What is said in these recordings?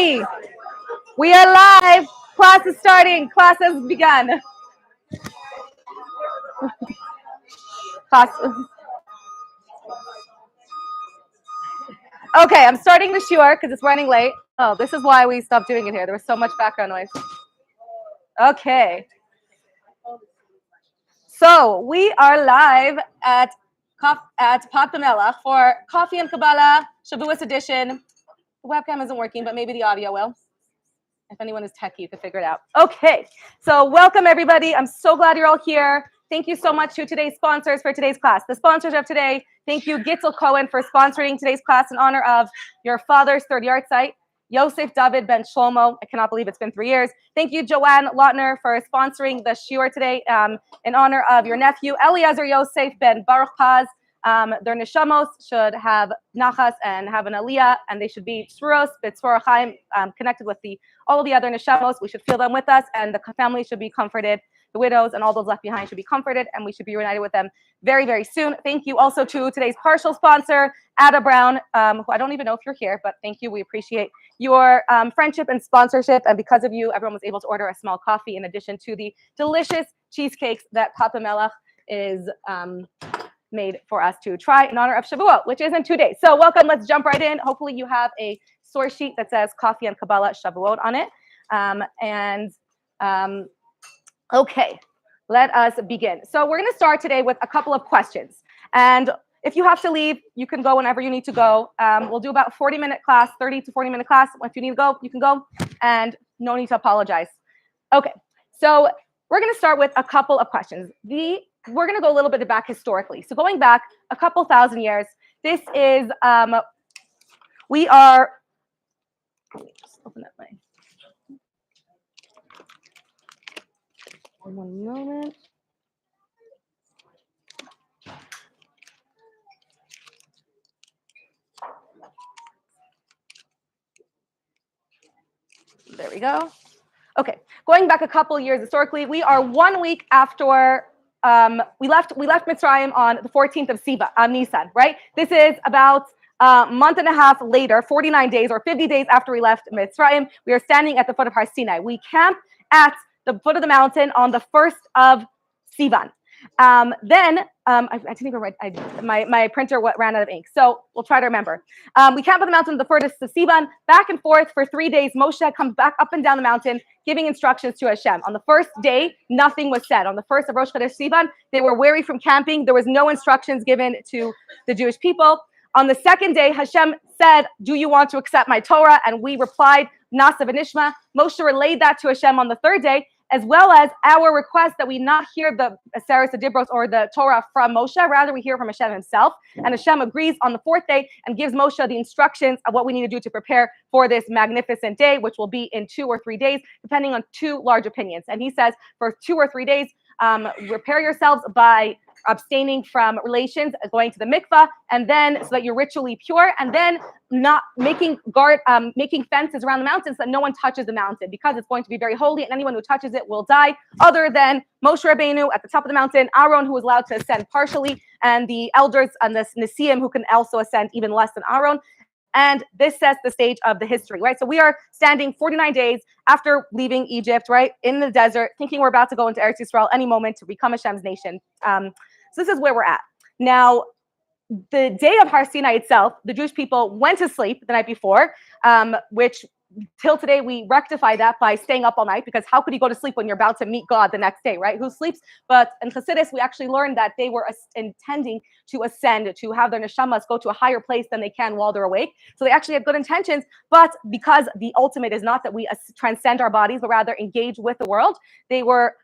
everybody. We are live. Class is starting. Class has begun. Class. Okay, I'm starting the shiur because it's running late. Oh, this is why we stopped doing it here. There was so much background noise. Okay. So we are live at Kabbaalah for Coffee and Kabbaalah Shavuos edition. The webcam isn't working, but maybe the audio will. If anyone is techie, you can figure it out. Okay, so welcome everybody. I'm so glad you're all here. Thank you so much to today's sponsors for today's class. The sponsors of today, thank you Gitzel Cohen for sponsoring today's class in honor of your father's third yard site, Yosef David Ben Shlomo. I cannot believe it's been 3 years. Thank you Joanne Lautner for sponsoring the shiur today in honor of your nephew, Eliezer Yosef Ben Baruch Paz. Their neshamos should have nachas and have an aliyah, and they should be tzruos, b'tzvor chaim, connected with all of the other neshamos. We should feel them with us, and the family should be comforted. The widows and all those left behind should be comforted, and we should be reunited with them very, very soon. Thank you also to today's partial sponsor, Ada Brown, who I don't even know if you're here, but thank you. We appreciate your friendship and sponsorship, and because of you, everyone was able to order a small coffee in addition to the delicious cheesecakes that Papa Melech is made for us to try in honor of Shavuot, which is in 2 days. So welcome, let's jump right in. Hopefully you have a source sheet that says Coffee and Kabbaalah Shavuot on it. Okay, let us begin. So we're gonna start today with a couple of questions. And if you have to leave, you can go whenever you need to go. We'll do about 40-minute class, 30 to 40-minute class. If you need to go, you can go, and no need to apologize. Okay, so we're gonna start with a couple of questions. We're going to go a little bit back historically. So going back a couple thousand years, this is, we are, let me just open up my, one moment. There we go. Okay, going back a couple years historically, we are 1 week after we left Mitzrayim on the 14th of Nisan, right? This is about a month and a half later, 49 days or 50 days after we left Mitzrayim. We are standing at the foot of Har Sinai. We camp at the foot of the mountain on the 1st of Sivan. I didn't even write, my printer ran out of ink, so we'll try to remember. We camp on the mountain, the 1st of Sivan, back and forth for 3 days. Moshe comes back up and down the mountain, giving instructions to Hashem. On the first day, nothing was said. On the 1st of Rosh Chodesh Sivan, they were weary from camping. There was no instructions given to the Jewish people. On the second day, Hashem said, do you want to accept my Torah? And we replied, Nasa v'nishma. Moshe relayed that to Hashem on the third day, as well as our request that we not hear the Aseres Dibros or the Torah from Moshe, rather we hear from Hashem himself. And Hashem agrees on the 4th day and gives Moshe the instructions of what we need to do to prepare for this magnificent day, which will be in 2 or 3 days, depending on 2 large opinions. And he says for 2 or 3 days, repair yourselves by abstaining from relations, going to the mikvah, and then so that you're ritually pure, and then not making fences around the mountain so that no one touches the mountain, because it's going to be very holy, and anyone who touches it will die, other than Moshe Rabbeinu at the top of the mountain, Aaron, who is allowed to ascend partially, and the elders and the Nesiim, who can also ascend even less than Aaron. And this sets the stage of the history, right? So we are standing 49 days after leaving Egypt, right, in the desert, thinking we're about to go into Eretz Yisrael any moment to become Hashem's nation. So this is where we're at. Now, the day of Har Sinai itself, the Jewish people went to sleep the night before, which till today we rectify that by staying up all night, because how could you go to sleep when you're about to meet God the next day, right? Who sleeps? But in Chassidus, we actually learned that they were intending to ascend, to have their neshamas go to a higher place than they can while they're awake. So they actually had good intentions, but because the ultimate is not that we transcend our bodies, but rather engage with the world, they were,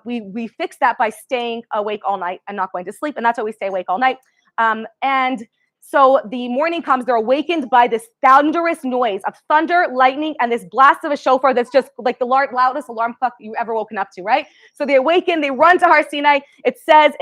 we fixed that by staying awake all night and not going to sleep, and that's why we stay awake all night. And so the morning comes, they're awakened by this thunderous noise of thunder, lightning, and this blast of a shofar that's just like the loudest alarm clock you ever woken up to, right? So they awaken, they run to Har Sinai. It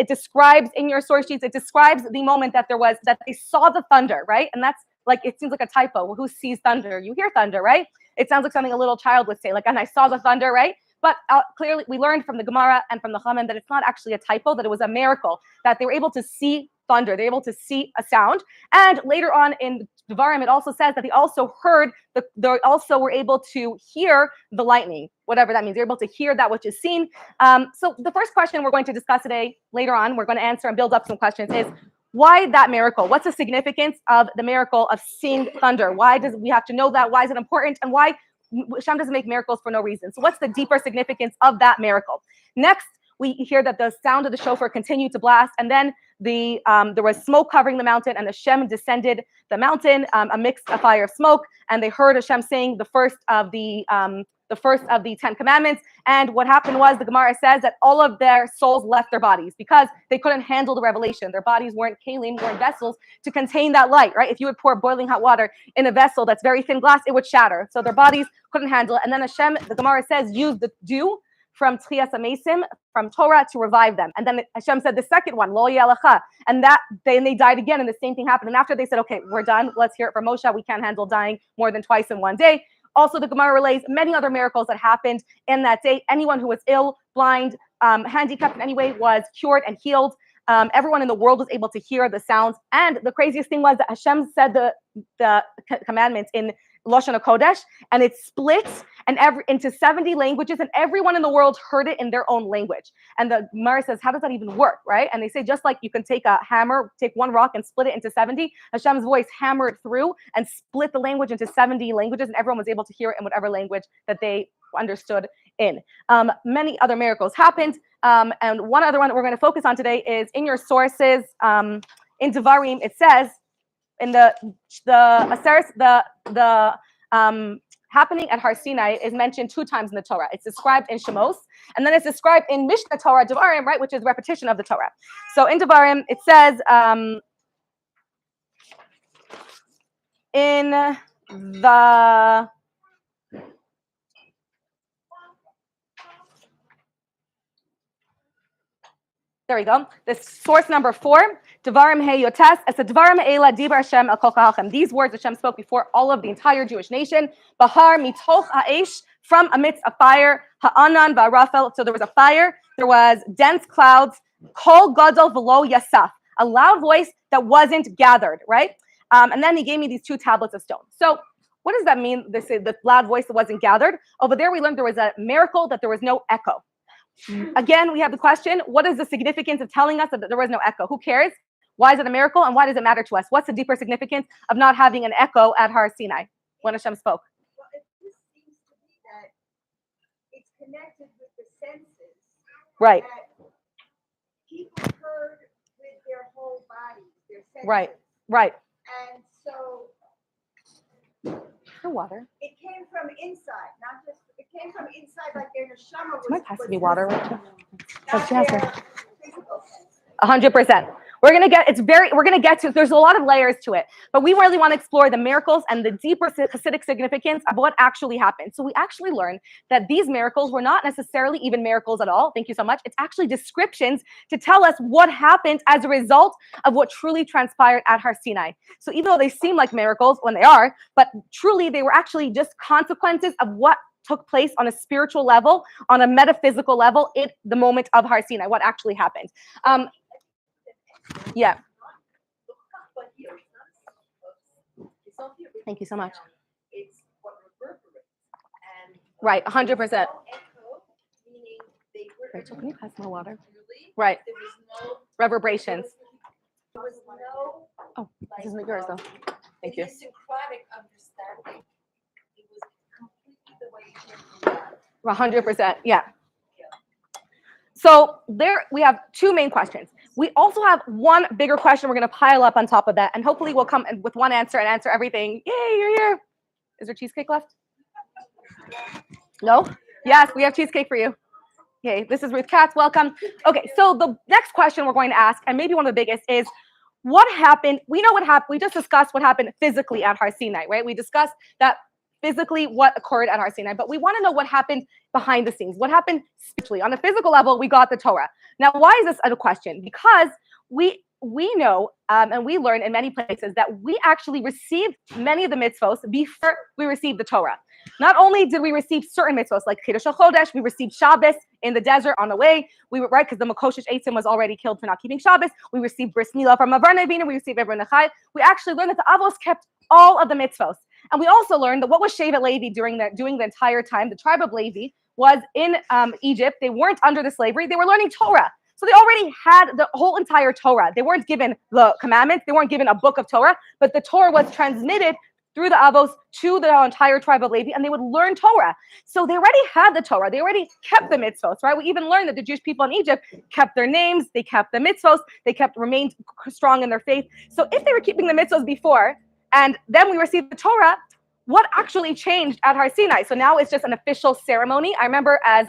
describes in your source sheets, it describes the moment that they saw the thunder, right? And that's like, it seems like a typo. Well, who sees thunder? You hear thunder, right? It sounds like something a little child would say, like, and I saw the thunder, right? But clearly we learned from the Gemara and from the Chachamim that it's not actually a typo, that it was a miracle, that they were able to see thunder. They're able to see a sound. And later on in Devarim, it also says that they also heard, they also were able to hear the lightning, whatever that means. They're able to hear that which is seen. So the first question we're going to discuss today, later on, we're going to answer and build up some questions, is why that miracle? What's the significance of the miracle of seeing thunder? Why does we have to know that? Why is it important? And why Hashem doesn't make miracles for no reason? So what's the deeper significance of that miracle? Next, we hear that the sound of the shofar continued to blast, and then there was smoke covering the mountain, and Hashem descended the mountain amidst a fire of smoke, and they heard Hashem saying the first of the 10 commandments. And what happened was, the Gemara says that all of their souls left their bodies because they couldn't handle the revelation. Their bodies weren't kalim, weren't vessels to contain that light, right? If you would pour boiling hot water in a vessel that's very thin glass, it would shatter. So their bodies couldn't handle it. And then Hashem, the Gemara says, used the dew from Tchias Amesim, from Torah, to revive them. And then Hashem said the second one, Lo Yalacha, and that they died again, and the same thing happened. And after they said, okay, we're done, let's hear it from Moshe, we can't handle dying more than twice in one day. Also, the Gemara relays many other miracles that happened in that day. Anyone who was ill, blind, handicapped in any way was cured and healed. Everyone in the world was able to hear the sounds. And the craziest thing was that Hashem said the commandments in Lashon HaKodesh, and it splits into 70 languages, and everyone in the world heard it in their own language. And the Gemara says, how does that even work, right? And they say, just like you can take a hammer, take one rock and split it into 70, Hashem's voice hammered through and split the language into 70 languages, and everyone was able to hear it in whatever language that they understood in. Many other miracles happened, and one other one that we're going to focus on today is in your sources. In Devarim, it says, in the happening at Har Sinai is mentioned 2 times in the Torah. It's described in Shemos, and then it's described in Mishnah Torah Devarim, right, which is repetition of the Torah. So in Devarim, it says in the there we go. This source number 4, Devarim Hey Yotes, it's a Devarim Eila Dibar Hashem Al Kol Ka'achem. These words Hashem spoke before all of the entire Jewish nation. Bahar mitoch ha'esh, from amidst a fire, ha'anan va'rafel. So there was a fire, there was dense clouds, kol gadol v'lo yasaf, a loud voice that wasn't gathered, right? And then he gave me these 2 tablets of stone. So what does that mean? They say the loud voice that wasn't gathered. Over there we learned there was a miracle that there was no echo. Again, we have the question, what is the significance of telling us that there was no echo? Who cares? Why is it a miracle, and why does it matter to us? What's the deeper significance of not having an echo at Har Sinai when Hashem spoke? Well, it just seems to me that it's connected with the senses. Right. That people heard with their whole bodies, their senses. Right. And so For water. it came from inside, not just, it came from inside, like their neshama was. Might pass me water. Not their physical sense. 100%. We're gonna get to. There's a lot of layers to it, but we really want to explore the miracles and the deeper Hasidic significance of what actually happened. So we actually learned that these miracles were not necessarily even miracles at all. Thank you so much. It's actually descriptions to tell us what happened as a result of what truly transpired at Har Sinai. So even though they seem like miracles when they are, but truly they were actually just consequences of what took place on a spiritual level, on a metaphysical level, in the moment of Har Sinai, what actually happened. Yeah. Thank you so much. It's what reverberates. Right, 100%. Echo, meaning they were. Rachel, can you pass my water? Really? Right. There was no. Reverberations. There was no. Oh, this isn't yours though. Thank you. Idiosyncratic understanding. It was completely the way it came from God. 100%. Yeah. So there we have 2 main questions. We also have one bigger question we're going to pile up on top of that, and hopefully we'll come with one answer and answer everything. Yay, you're here. Is there cheesecake left? No? Yes, we have cheesecake for you. Okay, this is Ruth Katz. Welcome. Okay, so the next question we're going to ask, and maybe one of the biggest, is what happened? We know what happened. We just discussed what happened physically at Har Sinai, right? We discussed that physically what occurred at Har Sinai, but we want to know what happened behind the scenes. What happened spiritually? On a physical level, we got the Torah. Now, why is this a question? Because we know and we learn in many places that we actually received many of the mitzvos before we received the Torah. Not only did we receive certain mitzvahs like Kiddush HaChodesh, we received Shabbos in the desert on the way. We were right because the Makoshish Eitzim was already killed for not keeping Shabbos. We received Bris Milah from Avar Nevi'im. We received Eber Nechai. We actually learned that the Avos kept all of the mitzvahs. And we also learned that what was Shevet Levi doing the entire time. The tribe of Levi was in Egypt. They weren't under the slavery. They were learning Torah. So they already had the whole entire Torah. They weren't given the commandments. They weren't given a book of Torah, but the Torah was transmitted through the Avos to the entire tribe of Levi, and they would learn Torah. So they already had the Torah. They already kept the mitzvos, right? We even learned that the Jewish people in Egypt kept their names. They kept the mitzvos. They remained strong in their faith. So if they were keeping the mitzvos before, and then we received the Torah, what actually changed at Har Sinai? So now it's just an official ceremony. I remember as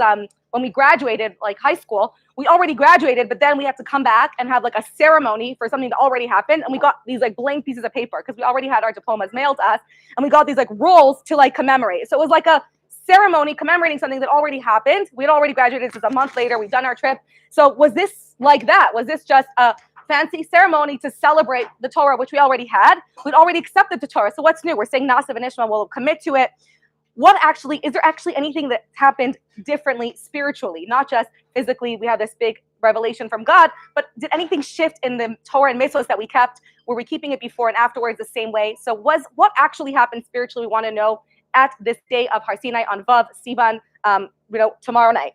when we graduated, like high school, we already graduated, but then we had to come back and have like a ceremony for something that already happened. And we got these like blank pieces of paper because we already had our diplomas mailed to us. And we got these like rolls to like commemorate. So it was like a ceremony commemorating something that already happened. We had already graduated. This is a month later. We've done our trip. So was this like that? Was this just a fancy ceremony to celebrate the Torah, which we already had? We'd already accepted the Torah. So what's new? We're saying Nasiv and Ishmael will commit to it. Is there actually anything that happened differently spiritually, not just physically? We have this big revelation from God, but did anything shift in the Torah and mitzvahs that we kept? Were we keeping it before and afterwards the same way? So what actually happened spiritually? We want to know at this day of Har Sinai on Vav Sivan, tomorrow night,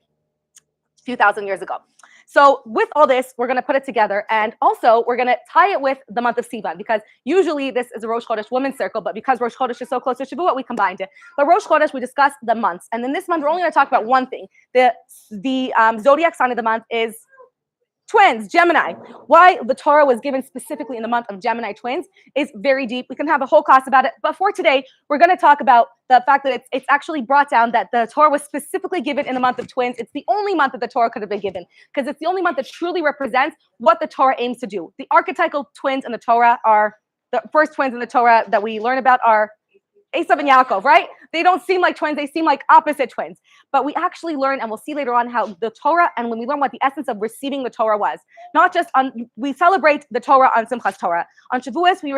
a few thousand years ago. So with all this, we're going to put it together, and also we're going to tie it with the month of Sivan, because usually this is a Rosh Chodesh women's circle, but because Rosh Chodesh is so close to Shavuot, we combined it. But Rosh Chodesh, we discussed the months, and then this month we're only going to talk about one thing. The zodiac sign of the month is twins, Gemini. Why the Torah was given specifically in the month of Gemini twins is very deep. We can have a whole class about it. But for today, we're going to talk about the fact that it's actually brought down that the Torah was specifically given in the month of twins. It's the only month that the Torah could have been given, because it's the only month that truly represents what the Torah aims to do. The archetypal twins in the Torah are, the first twins in the Torah that we learn about are Esav and Yaakov, right? They don't seem like twins. They seem like opposite twins. But we actually learn, and we'll see later on, how the Torah, and when we learn what the essence of receiving the Torah was, not just we celebrate the Torah on Simchas Torah. On Shavuos, we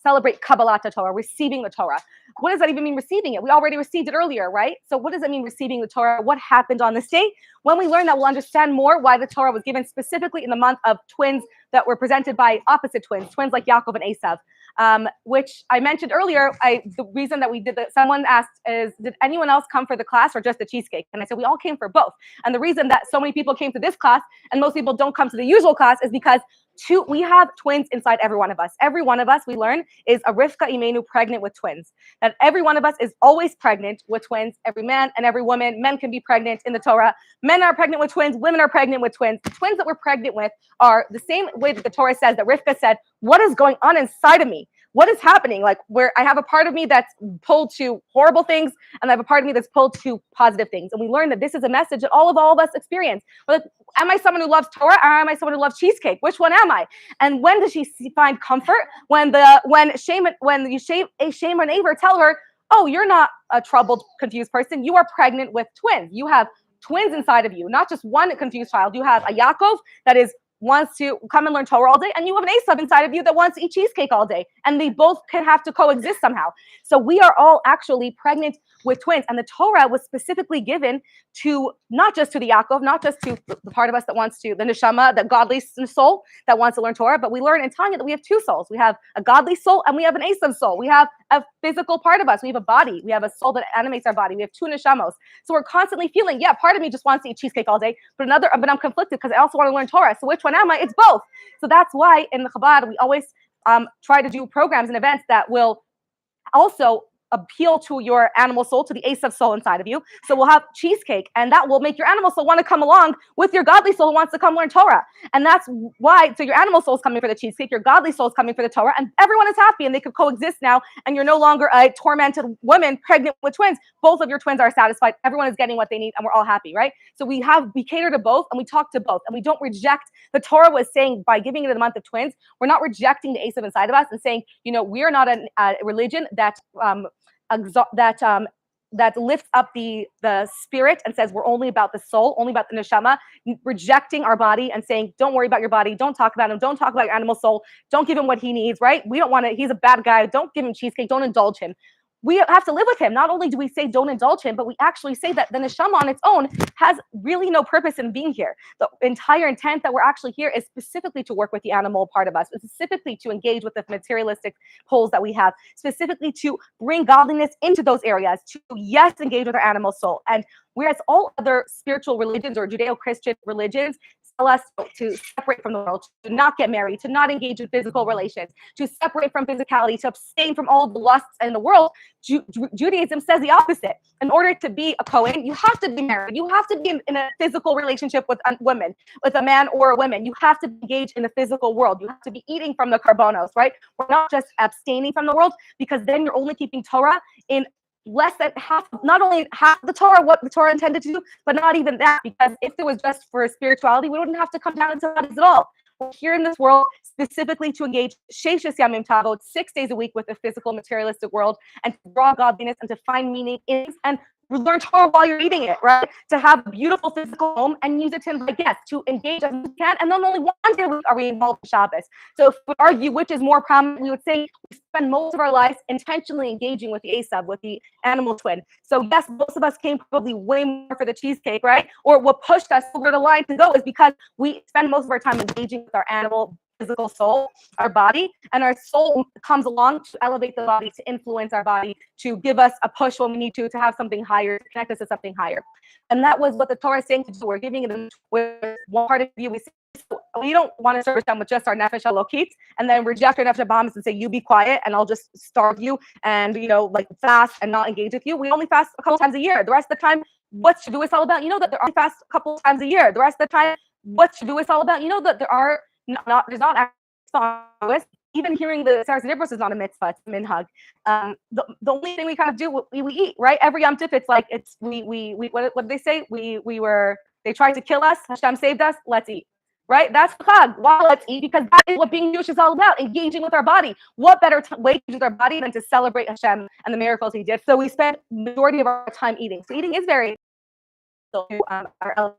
celebrate Kabbaalah Torah, receiving the Torah. What does that even mean, receiving it? We already received it earlier, right? So what does it mean, receiving the Torah? What happened on this day? When we learn that, we'll understand more why the Torah was given specifically in the month of twins that were presented by opposite twins like Yaakov and Esav. Which I mentioned earlier. The reason that we did that, someone asked, is did anyone else come for the class or just the cheesecake? And I said we all came for both. And the reason that so many people came to this class and most people don't come to the usual class is because we have twins inside every one of us. Every one of us, we learn, is a Rivka Imenu pregnant with twins. That every one of us is always pregnant with twins. Every man and every woman. Men can be pregnant in the Torah. Men are pregnant with twins. Women are pregnant with twins. The twins that we're pregnant with are the same way that the Torah says, that Rivka said, what is going on inside of me? What is happening? Like, where I have a part of me that's pulled to horrible things, and I have a part of me that's pulled to positive things. And we learn that this is a message that all of us experience. Like, am I someone who loves Torah, or am I someone who loves cheesecake? Which one am I? And when does she find comfort? When shame or neighbor tell her, oh, you're not a troubled, confused person. You are pregnant with twins. You have twins inside of you, not just one confused child. You have a Yaakov that wants to come and learn Torah all day, and you have an Esav inside of you that wants to eat cheesecake all day, and they both can have to coexist somehow. So we are all actually pregnant with twins, and the Torah was specifically given to not just to the Yaakov, not just to the part of us that wants to, the neshama, the godly soul that wants to learn Torah, but we learn in Tanya that we have two souls. We have a godly soul and we have an Esav soul. We have a physical part of us. We have a body. We have a soul that animates our body. We have two neshamos. So we're constantly feeling, part of me just wants to eat cheesecake all day, but I'm conflicted because I also want to learn Torah. So which one am I? It's both. So that's why in the Chabad, we always try to do programs and events that will also appeal to your animal soul, to the Esav soul inside of you. So we'll have cheesecake, and that will make your animal soul want to come along with your godly soul who wants to come learn Torah. And that's why, so your animal soul is coming for the cheesecake, your godly soul is coming for the Torah, and everyone is happy, and they could coexist now, and you're no longer a tormented woman pregnant with twins. Both of your twins are satisfied. Everyone is getting what they need, and we're all happy, right? So we cater to both, and we talk to both, and we don't reject. The Torah was saying, by giving it in the month of twins, we're not rejecting the Esav inside of us and saying, we're not a religion that lifts up the spirit and says we're only about the soul, only about the neshama, rejecting our body and saying, don't worry about your body, don't talk about him, don't talk about your animal soul, don't give him what he needs, right? We don't want to, he's a bad guy, don't give him cheesecake, don't indulge him. we have to live with him. Not only do we say don't indulge him, but we actually say that the neshama on its own has really no purpose in being here. The entire intent that we're actually here is specifically to work with the animal part of us, specifically to engage with the materialistic poles that we have, specifically to bring godliness into those areas, to, yes, engage with our animal soul. And whereas all other spiritual religions or Judeo-Christian religions tell us to separate from the world, to not get married, to not engage in physical relations, to separate from physicality, to abstain from all the lusts in the world, Judaism says the opposite. In order to be a Kohen, you have to be married. You have to be in a physical relationship with women, with a man or a woman. You have to engage in the physical world. You have to be eating from the karbonos, right? We're not just abstaining from the world, because then you're only keeping Torah in less than half, not only half the Torah, what the Torah intended to do, but not even that, because if it was just for spirituality, we wouldn't have to come down into bodies at all. We're here in this world specifically to engage Sheshes Yamim Tavot, 6 days a week, with the physical materialistic world, and to draw godliness and to find meaning in it, and learn Torah while you're eating it, right? To have a beautiful physical home and use it to invite guests, to engage as we can. And then only one day a week are we involved in Shabbos. So if we argue which is more prominent, we would say we spend most of our lives intentionally engaging with the Asab, with the animal twin. So yes, most of us came probably way more for the cheesecake, right? Or what pushed us over the line to go is because we spend most of our time engaging with our animal physical soul, our body, and our soul comes along to elevate the body, to influence our body, to give us a push when we need to have something higher, to connect us to something higher. And that was what the Torah is saying to do. We're giving it with one part of you. We don't want to serve them with just our nefesh halokit and then reject our nefesh habahamis and say, you be quiet and I'll just starve you and, like fast and not engage with you. We only fast a couple times a year. The rest of the time, what's Shavuos all about? You know that there are fast a couple times a year. The rest of the time, what's Shavuos all about? You know that there's not actually, even hearing the Sarah Dibros is not a mitzvah, it's a minhag. The only thing we kind of do, we eat, right? Every Yom Tif, it's like, what did they say? They tried to kill us, Hashem saved us, let's eat. Right? That's Chag. Why let's eat? Because that is what being Jewish is all about, engaging with our body. What better way to engage with our body than to celebrate Hashem and the miracles he did? So we spend majority of our time eating. So eating is very our